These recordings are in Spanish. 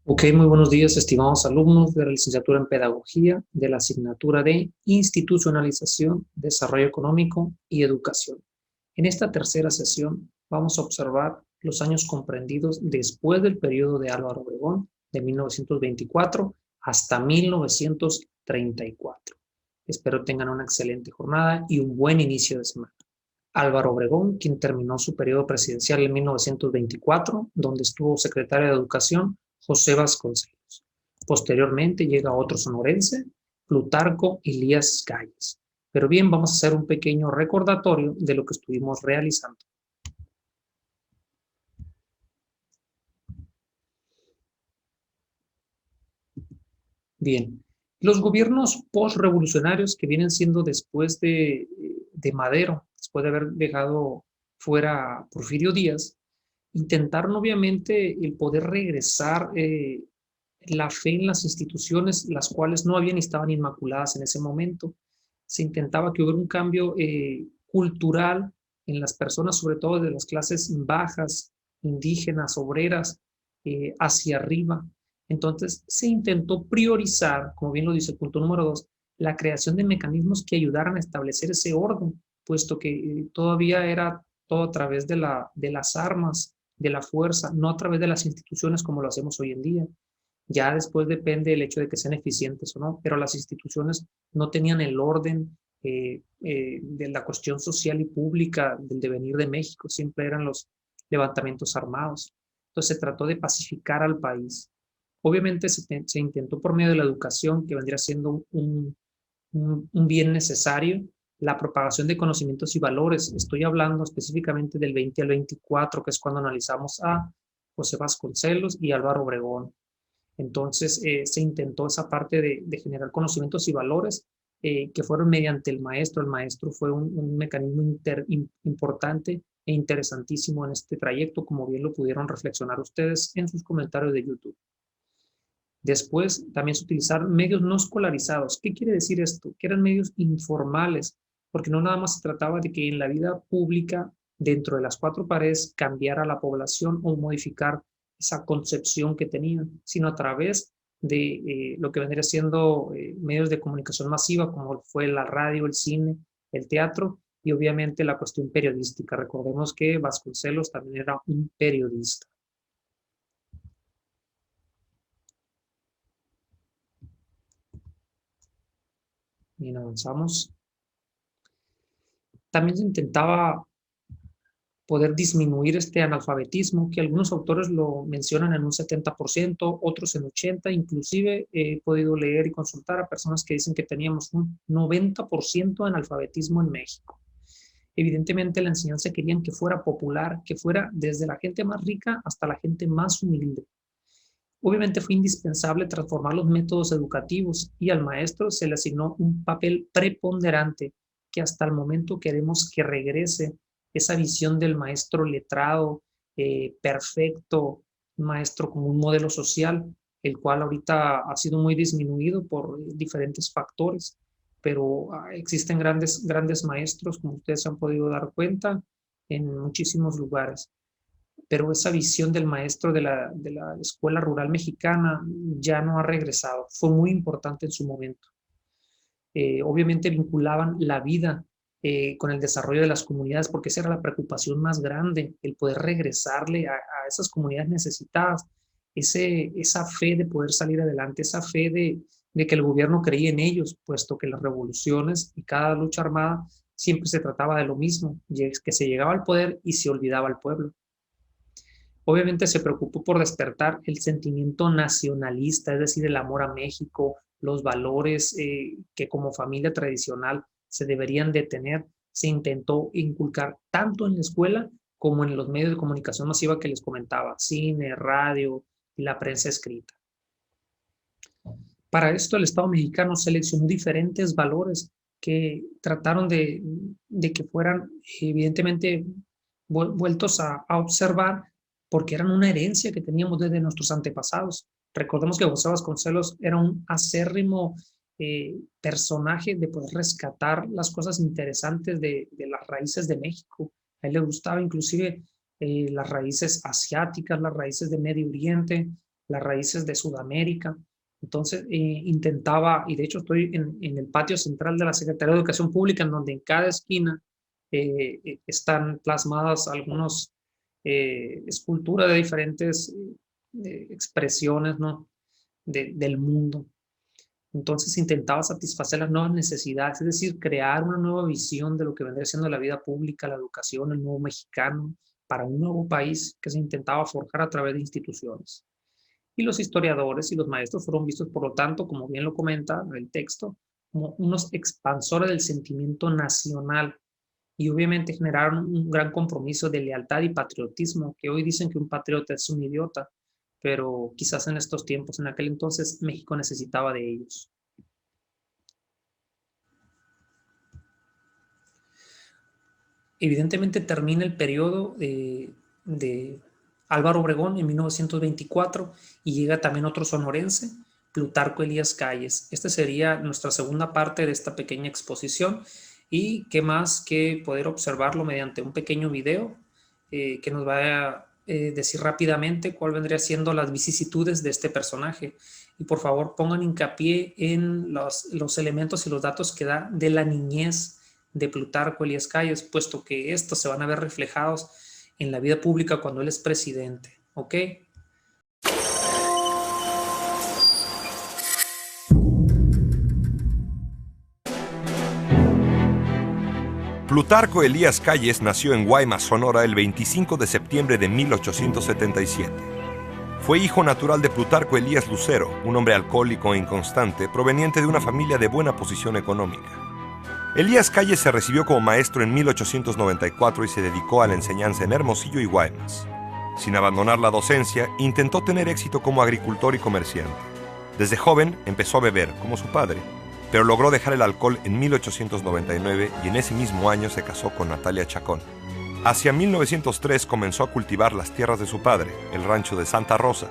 Ok, muy buenos días, estimados alumnos de la licenciatura en Pedagogía de la asignatura de Institucionalización, Desarrollo Económico y Educación. En esta tercera sesión vamos a observar los años comprendidos después del periodo de Álvaro Obregón, de 1924 hasta 1934. Espero tengan una excelente jornada y un buen inicio de semana. Álvaro Obregón, quien terminó su periodo presidencial en 1924, donde estuvo secretario de Educación José Vasconcelos. Posteriormente llega otro sonorense, Plutarco Elías Calles. Pero bien, vamos a hacer un pequeño recordatorio de lo que estuvimos realizando. Bien, los gobiernos postrevolucionarios que vienen siendo después de Madero, después de haber dejado fuera a Porfirio Díaz, intentaron obviamente el poder regresar la fe en las instituciones, las cuales no habían y estaban inmaculadas en ese momento. Se intentaba que hubiera un cambio cultural en las personas, sobre todo de las clases bajas, indígenas, obreras, hacia arriba. Entonces se intentó priorizar, como bien lo dice el punto número 2, la creación de mecanismos que ayudaran a establecer ese orden, puesto que todavía era todo a través de las armas, de la fuerza, no a través de las instituciones como lo hacemos hoy en día. Ya después depende el hecho de que sean eficientes o no, pero las instituciones no tenían el orden de la cuestión social y pública del devenir de México, siempre eran los levantamientos armados. Entonces se trató de pacificar al país. Obviamente se intentó por medio de la educación, que vendría siendo un bien necesario, la propagación de conocimientos y valores. Estoy hablando específicamente del 20 al 24, que es cuando analizamos a José Vasconcelos y Álvaro Obregón. Entonces se intentó esa parte de generar conocimientos y valores que fueron mediante el maestro. El maestro fue un mecanismo importante e interesantísimo en este trayecto, como bien lo pudieron reflexionar ustedes en sus comentarios de YouTube. Después también se utilizaron medios no escolarizados. ¿Qué quiere decir esto? Que eran medios informales, porque no nada más se trataba de que en la vida pública, dentro de las cuatro paredes, cambiara la población o modificar esa concepción que tenían, sino a través de lo que vendría siendo medios de comunicación masiva, como fue la radio, el cine, el teatro y obviamente la cuestión periodística. Recordemos que Vasconcelos también era un periodista. Bien, avanzamos. También se intentaba poder disminuir este analfabetismo, que algunos autores lo mencionan en un 70%, otros en 80%, inclusive he podido leer y consultar a personas que dicen que teníamos un 90% de analfabetismo en México. Evidentemente la enseñanza querían que fuera popular, que fuera desde la gente más rica hasta la gente más humilde. Obviamente fue indispensable transformar los métodos educativos y al maestro se le asignó un papel preponderante que hasta el momento queremos que regrese esa visión del maestro letrado, perfecto, maestro como un modelo social, el cual ahorita ha sido muy disminuido por diferentes factores, pero existen grandes maestros, como ustedes se han podido dar cuenta, en muchísimos lugares, pero esa visión del maestro de la escuela rural mexicana ya no ha regresado. Fue muy importante en su momento. Obviamente vinculaban la vida con el desarrollo de las comunidades, porque esa era la preocupación más grande, el poder regresarle a esas comunidades necesitadas, esa fe de poder salir adelante, esa fe de que el gobierno creía en ellos, puesto que las revoluciones y cada lucha armada siempre se trataba de lo mismo, que se llegaba al poder y se olvidaba al pueblo. Obviamente se preocupó por despertar el sentimiento nacionalista, es decir, el amor a México, los valores que como familia tradicional se deberían de tener. Se intentó inculcar tanto en la escuela como en los medios de comunicación masiva que les comentaba, cine, radio y la prensa escrita. Para esto el Estado mexicano seleccionó diferentes valores que trataron de que fueran evidentemente vueltos a observar porque eran una herencia que teníamos desde nuestros antepasados. Recordemos que José Vasconcelos era un acérrimo personaje de poder rescatar las cosas interesantes de las raíces de México. A él le gustaba inclusive las raíces asiáticas, las raíces de Medio Oriente, las raíces de Sudamérica. Entonces intentaba, y de hecho estoy en el patio central de la Secretaría de Educación Pública, en donde en cada esquina están plasmadas algunas esculturas de diferentes expresiones, ¿no? Del mundo. Entonces intentaba satisfacer las nuevas necesidades, es decir, crear una nueva visión de lo que vendría siendo la vida pública, la educación, el nuevo mexicano, para un nuevo país que se intentaba forjar a través de instituciones. Y los historiadores y los maestros fueron vistos, por lo tanto, como bien lo comenta el texto, como unos expansores del sentimiento nacional y obviamente generaron un gran compromiso de lealtad y patriotismo, que hoy dicen que un patriota es un idiota, pero quizás en estos tiempos, en aquel entonces, México necesitaba de ellos. Evidentemente termina el periodo de Álvaro Obregón en 1924 y llega también otro sonorense, Plutarco Elías Calles. Esta sería nuestra segunda parte de esta pequeña exposición y qué más que poder observarlo mediante un pequeño video que nos va a decir rápidamente cuál vendría siendo las vicisitudes de este personaje. Y por favor pongan hincapié en los elementos y los datos que da de la niñez de Plutarco Elías Calles, puesto que estos se van a ver reflejados en la vida pública cuando él es presidente. ¿Ok? Plutarco Elías Calles nació en Guaymas, Sonora, el 25 de septiembre de 1877. Fue hijo natural de Plutarco Elías Lucero, un hombre alcohólico e inconstante proveniente de una familia de buena posición económica. Elías Calles se recibió como maestro en 1894 y se dedicó a la enseñanza en Hermosillo y Guaymas. Sin abandonar la docencia, intentó tener éxito como agricultor y comerciante. Desde joven empezó a beber, como su padre, pero logró dejar el alcohol en 1899 y en ese mismo año se casó con Natalia Chacón. Hacia 1903 comenzó a cultivar las tierras de su padre, el rancho de Santa Rosa,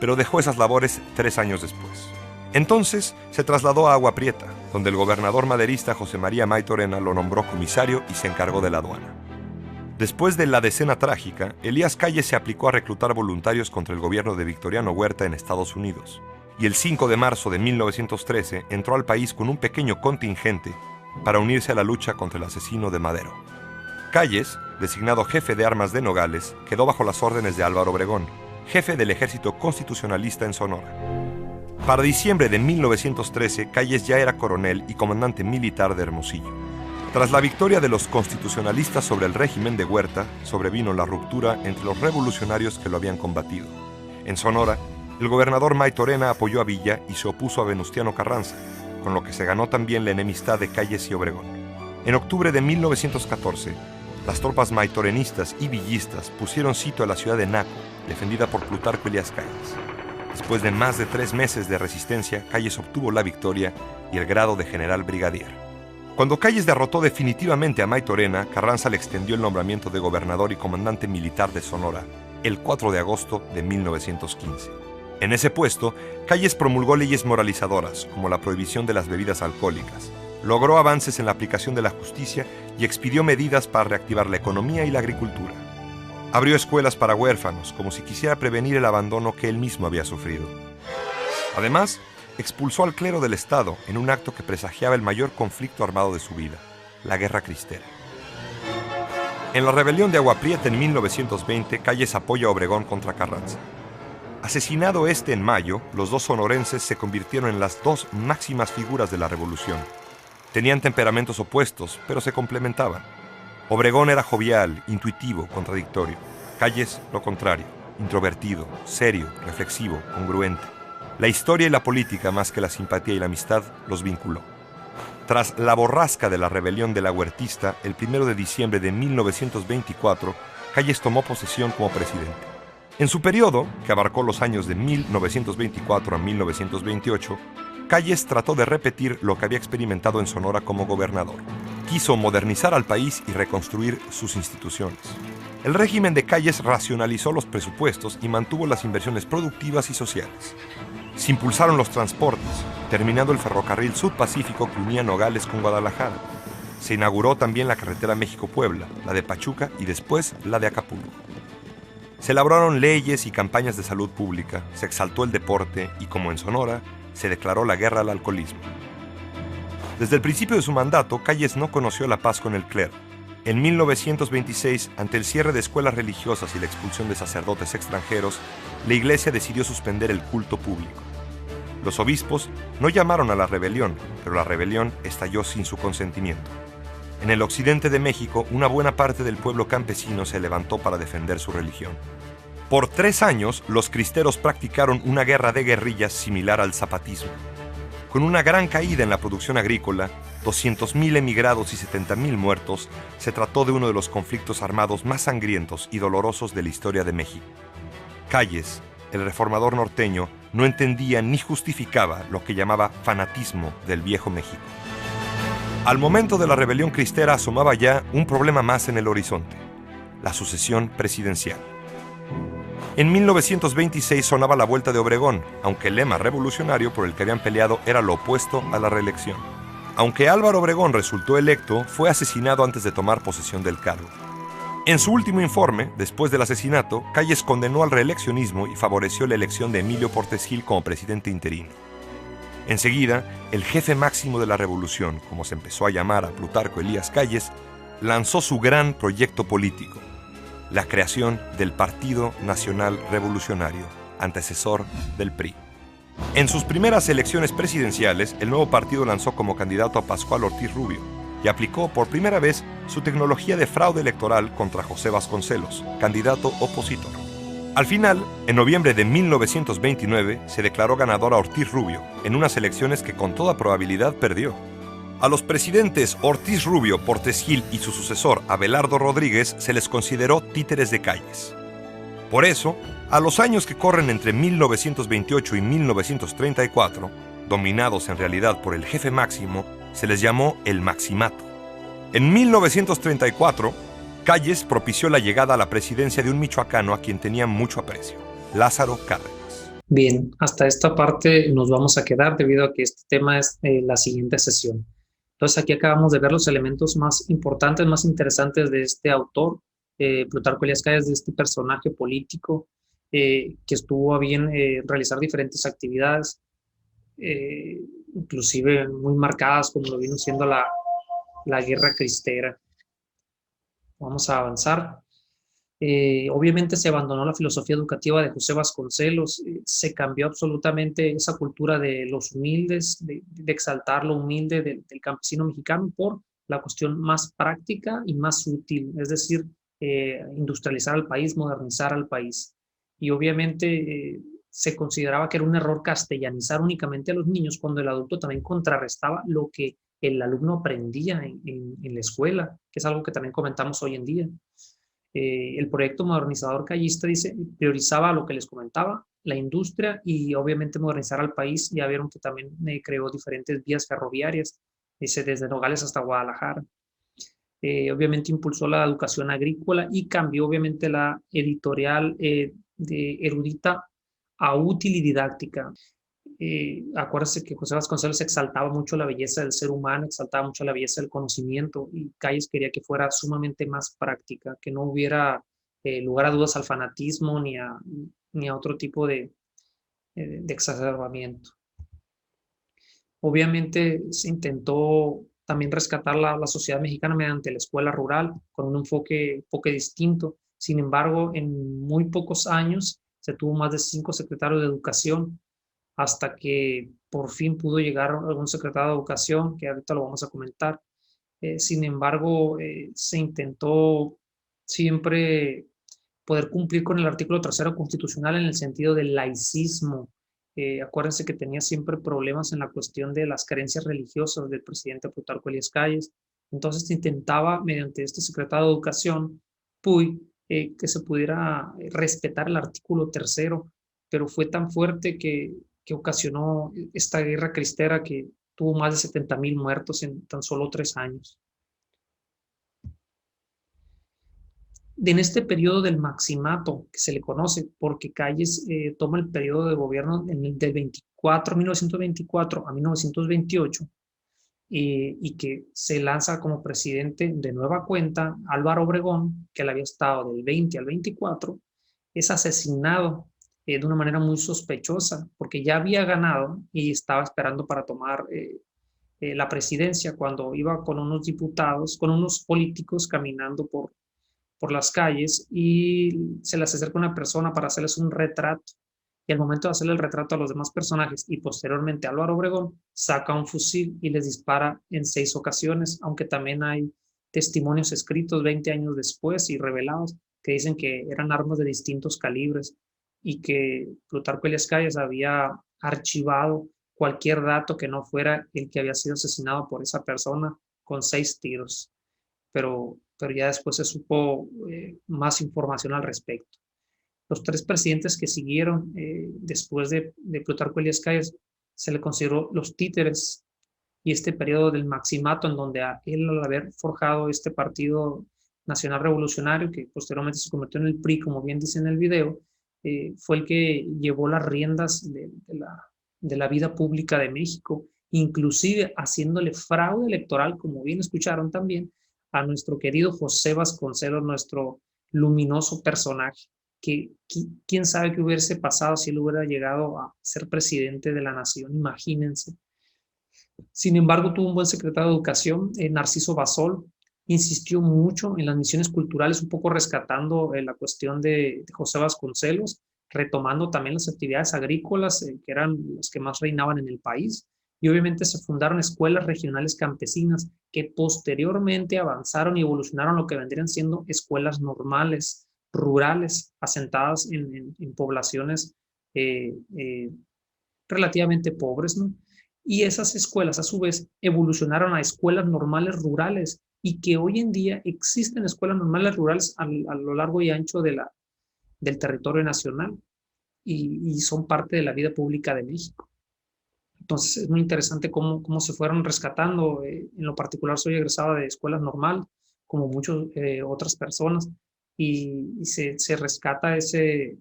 pero dejó esas labores 3 años después. Entonces se trasladó a Agua Prieta, donde el gobernador maderista José María Maytorena lo nombró comisario y se encargó de la aduana. Después de la Decena Trágica, Elías Calles se aplicó a reclutar voluntarios contra el gobierno de Victoriano Huerta en Estados Unidos, y el 5 de marzo de 1913 entró al país con un pequeño contingente para unirse a la lucha contra el asesino de Madero. Calles, designado jefe de armas de Nogales, quedó bajo las órdenes de Álvaro Obregón, jefe del ejército constitucionalista en Sonora. Para diciembre de 1913, Calles ya era coronel y comandante militar de Hermosillo. Tras la victoria de los constitucionalistas sobre el régimen de Huerta, sobrevino la ruptura entre los revolucionarios que lo habían combatido. En Sonora, el gobernador Maytorena apoyó a Villa y se opuso a Venustiano Carranza, con lo que se ganó también la enemistad de Calles y Obregón. En octubre de 1914, las tropas maytorenistas y villistas pusieron sitio a la ciudad de Naco, defendida por Plutarco Elías Calles. Después de más de 3 meses de resistencia, Calles obtuvo la victoria y el grado de general brigadier. Cuando Calles derrotó definitivamente a Maytorena, Carranza le extendió el nombramiento de gobernador y comandante militar de Sonora el 4 de agosto de 1915. En ese puesto, Calles promulgó leyes moralizadoras, como la prohibición de las bebidas alcohólicas, logró avances en la aplicación de la justicia y expidió medidas para reactivar la economía y la agricultura. Abrió escuelas para huérfanos, como si quisiera prevenir el abandono que él mismo había sufrido. Además, expulsó al clero del Estado en un acto que presagiaba el mayor conflicto armado de su vida, la Guerra Cristera. En la rebelión de Agua Prieta en 1920, Calles apoya a Obregón contra Carranza. Asesinado este en mayo, los dos sonorenses se convirtieron en las 2 máximas figuras de la revolución. Tenían temperamentos opuestos, pero se complementaban. Obregón era jovial, intuitivo, contradictorio. Calles, lo contrario, introvertido, serio, reflexivo, congruente. La historia y la política, más que la simpatía y la amistad, los vinculó. Tras la borrasca de la rebelión de la Huertista, el 1 de diciembre de 1924, Calles tomó posesión como presidente. En su periodo, que abarcó los años de 1924 a 1928, Calles trató de repetir lo que había experimentado en Sonora como gobernador. Quiso modernizar al país y reconstruir sus instituciones. El régimen de Calles racionalizó los presupuestos y mantuvo las inversiones productivas y sociales. Se impulsaron los transportes, terminando el ferrocarril Sud-Pacífico que unía Nogales con Guadalajara. Se inauguró también la carretera México-Puebla, la de Pachuca y después la de Acapulco. Se elaboraron leyes y campañas de salud pública, se exaltó el deporte y, como en Sonora, se declaró la guerra al alcoholismo. Desde el principio de su mandato, Calles no conoció la paz con el clero. En 1926, ante el cierre de escuelas religiosas y la expulsión de sacerdotes extranjeros, la Iglesia decidió suspender el culto público. Los obispos no llamaron a la rebelión, pero la rebelión estalló sin su consentimiento. En el occidente de México, una buena parte del pueblo campesino se levantó para defender su religión. Por 3 años, los cristeros practicaron una guerra de guerrillas similar al zapatismo. Con una gran caída en la producción agrícola, 200.000 emigrados y 70.000 muertos, se trató de uno de los conflictos armados más sangrientos y dolorosos de la historia de México. Calles, el reformador norteño, no entendía ni justificaba lo que llamaba fanatismo del viejo México. Al momento de la rebelión cristera asomaba ya un problema más en el horizonte: la sucesión presidencial. En 1926 sonaba la Vuelta de Obregón, aunque el lema revolucionario por el que habían peleado era lo opuesto a la reelección. Aunque Álvaro Obregón resultó electo, fue asesinado antes de tomar posesión del cargo. En su último informe, después del asesinato, Calles condenó al reeleccionismo y favoreció la elección de Emilio Portes Gil como presidente interino. Enseguida, el jefe máximo de la revolución, como se empezó a llamar a Plutarco Elías Calles, lanzó su gran proyecto político: la creación del Partido Nacional Revolucionario, antecesor del PRI. En sus primeras elecciones presidenciales, el nuevo partido lanzó como candidato a Pascual Ortiz Rubio y aplicó por primera vez su tecnología de fraude electoral contra José Vasconcelos, candidato opositor. Al final, en noviembre de 1929, se declaró ganador a Ortiz Rubio en unas elecciones que con toda probabilidad perdió. A los presidentes Ortiz Rubio, Portes Gil y su sucesor Abelardo Rodríguez se les consideró títeres de Calles. Por eso, a los años que corren entre 1928 y 1934, dominados en realidad por el jefe máximo, se les llamó el Maximato. En 1934, Calles propició la llegada a la presidencia de un michoacano a quien tenía mucho aprecio: Lázaro Cárdenas. Bien, hasta esta parte nos vamos a quedar debido a que este tema es la siguiente sesión. Entonces aquí acabamos de ver los elementos más importantes, más interesantes de este autor, Plutarco Elías Calles, de este personaje político que estuvo a bien realizar diferentes actividades, inclusive muy marcadas como lo vino siendo la guerra cristera. Vamos a avanzar. Obviamente se abandonó la filosofía educativa de José Vasconcelos, se cambió absolutamente esa cultura de los humildes, de exaltar lo humilde del campesino mexicano por la cuestión más práctica y más útil, es decir, industrializar al país, modernizar al país. Y obviamente se consideraba que era un error castellanizar únicamente a los niños cuando el adulto también contrarrestaba lo que el alumno aprendía en la escuela, que es algo que también comentamos hoy en día. El proyecto modernizador callista priorizaba lo que les comentaba, la industria y obviamente modernizar al país. Ya vieron que también creó diferentes vías ferroviarias, desde Nogales hasta Guadalajara. Obviamente impulsó la educación agrícola y cambió obviamente la editorial de erudita a útil y didáctica. Acuérdense que José Vasconcelos exaltaba mucho la belleza del ser humano, exaltaba mucho la belleza del conocimiento, y Calles quería que fuera sumamente más práctica, que no hubiera lugar a dudas al fanatismo ni a otro tipo de exacerbamiento. Obviamente se intentó también rescatar la sociedad mexicana mediante la escuela rural, con un enfoque distinto. Sin embargo, en muy pocos años se tuvo más de 5 secretarios de educación, hasta que por fin pudo llegar algún secretario de educación, que ahorita lo vamos a comentar. Sin embargo, se intentó siempre poder cumplir con el artículo 3 constitucional en el sentido del laicismo. Acuérdense que tenía siempre problemas en la cuestión de las creencias religiosas del presidente Plutarco Elías Calles. Entonces se intentaba, mediante este secretario de Educación, que se pudiera respetar el artículo 3, pero fue tan fuerte que ocasionó esta guerra cristera que tuvo más de 70,000 muertos en tan solo 3 años. En este periodo del maximato, que se le conoce, porque Calles toma el periodo de gobierno del 1924 a 1928, y que se lanza como presidente de nueva cuenta Álvaro Obregón, que él había estado del 20 al 24, es asesinado de una manera muy sospechosa, porque ya había ganado y estaba esperando para tomar la presidencia cuando iba con unos diputados, con unos políticos caminando por las calles y se les acerca una persona para hacerles un retrato. Y al momento de hacerle el retrato a los demás personajes y posteriormente a Álvaro Obregón, saca un fusil y les dispara en 6 ocasiones, aunque también hay testimonios escritos 20 años después y revelados que dicen que eran armas de distintos calibres y que Plutarco Elías Calles había archivado cualquier dato que no fuera el que había sido asesinado por esa persona con 6 tiros. Pero ya después se supo más información al respecto. Los 3 presidentes que siguieron después de Plutarco Elías Calles se le consideró los títeres, y este periodo del maximato en donde él, al haber forjado este partido nacional revolucionario, que posteriormente se convirtió en el PRI, como bien dice en el video, fue el que llevó las riendas de la vida pública de México, inclusive haciéndole fraude electoral, como bien escucharon también, a nuestro querido José Vasconcelos, nuestro luminoso personaje, que quién sabe qué hubiese pasado si él hubiera llegado a ser presidente de la nación, imagínense. Sin embargo, tuvo un buen secretario de Educación, Narciso Basol, insistió mucho en las misiones culturales, un poco rescatando la cuestión de José Vasconcelos, retomando también las actividades agrícolas, que eran las que más reinaban en el país, y obviamente se fundaron escuelas regionales campesinas que posteriormente avanzaron y evolucionaron lo que vendrían siendo escuelas normales, rurales, asentadas en poblaciones relativamente pobres, ¿no? Y esas escuelas, a su vez, evolucionaron a escuelas normales rurales, y que hoy en día existen escuelas normales rurales a lo largo y ancho del territorio nacional, y son parte de la vida pública de México. Entonces es muy interesante cómo se fueron rescatando. En lo particular soy egresado de escuelas normales, como muchas otras personas, y se rescata ese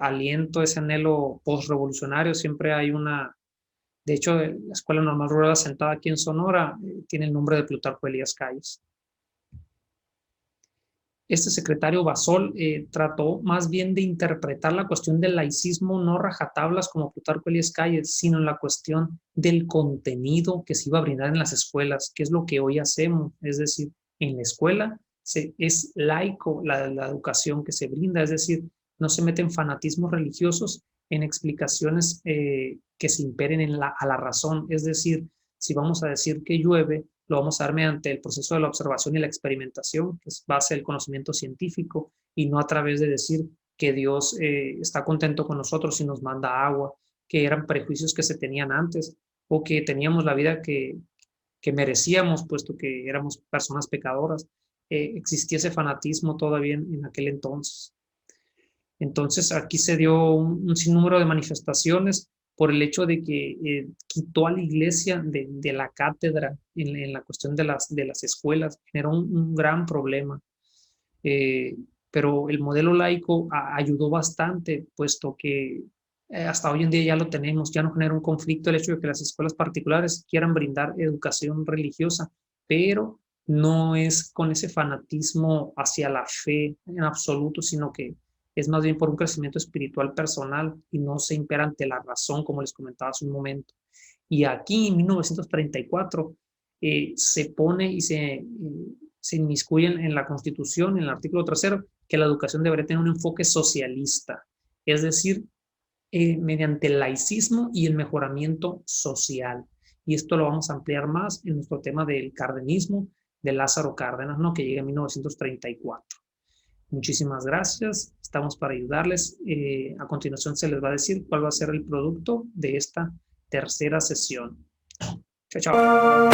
aliento, ese anhelo postrevolucionario. Siempre hay de hecho, la Escuela Normal Rural asentada aquí en Sonora tiene el nombre de Plutarco Elías Calles. Este secretario Basol trató más bien de interpretar la cuestión del laicismo no rajatablas como Plutarco Elías Calles, sino en la cuestión del contenido que se iba a brindar en las escuelas, que es lo que hoy hacemos. Es decir, en la escuela es laico la educación que se brinda, es decir, no se meten fanatismos religiosos en explicaciones que se imperen a la razón. Es decir, si vamos a decir que llueve, lo vamos a dar mediante el proceso de la observación y la experimentación, que es base del conocimiento científico, y no a través de decir que Dios está contento con nosotros y nos manda agua, que eran prejuicios que se tenían antes, o que teníamos la vida que merecíamos, puesto que éramos personas pecadoras. Existía ese fanatismo todavía en aquel entonces. Entonces aquí se dio un sinnúmero de manifestaciones por el hecho de que quitó a la iglesia de la cátedra en la cuestión de las escuelas. Generó un gran problema. Pero el modelo laico ayudó bastante, puesto que hasta hoy en día ya lo tenemos, ya no genera un conflicto el hecho de que las escuelas particulares quieran brindar educación religiosa, pero no es con ese fanatismo hacia la fe en absoluto, sino que es más bien por un crecimiento espiritual personal y no se impera ante la razón, como les comentaba hace un momento. Y aquí en 1934 se pone y se inmiscuye en la Constitución, en el artículo 3, que la educación debería tener un enfoque socialista, es decir, mediante el laicismo y el mejoramiento social. Y esto lo vamos a ampliar más en nuestro tema del cardenismo de Lázaro Cárdenas, ¿no?, que llega en 1934. Muchísimas gracias, estamos para ayudarles. A continuación se les va a decir cuál va a ser el producto de esta tercera sesión. Chao, chao.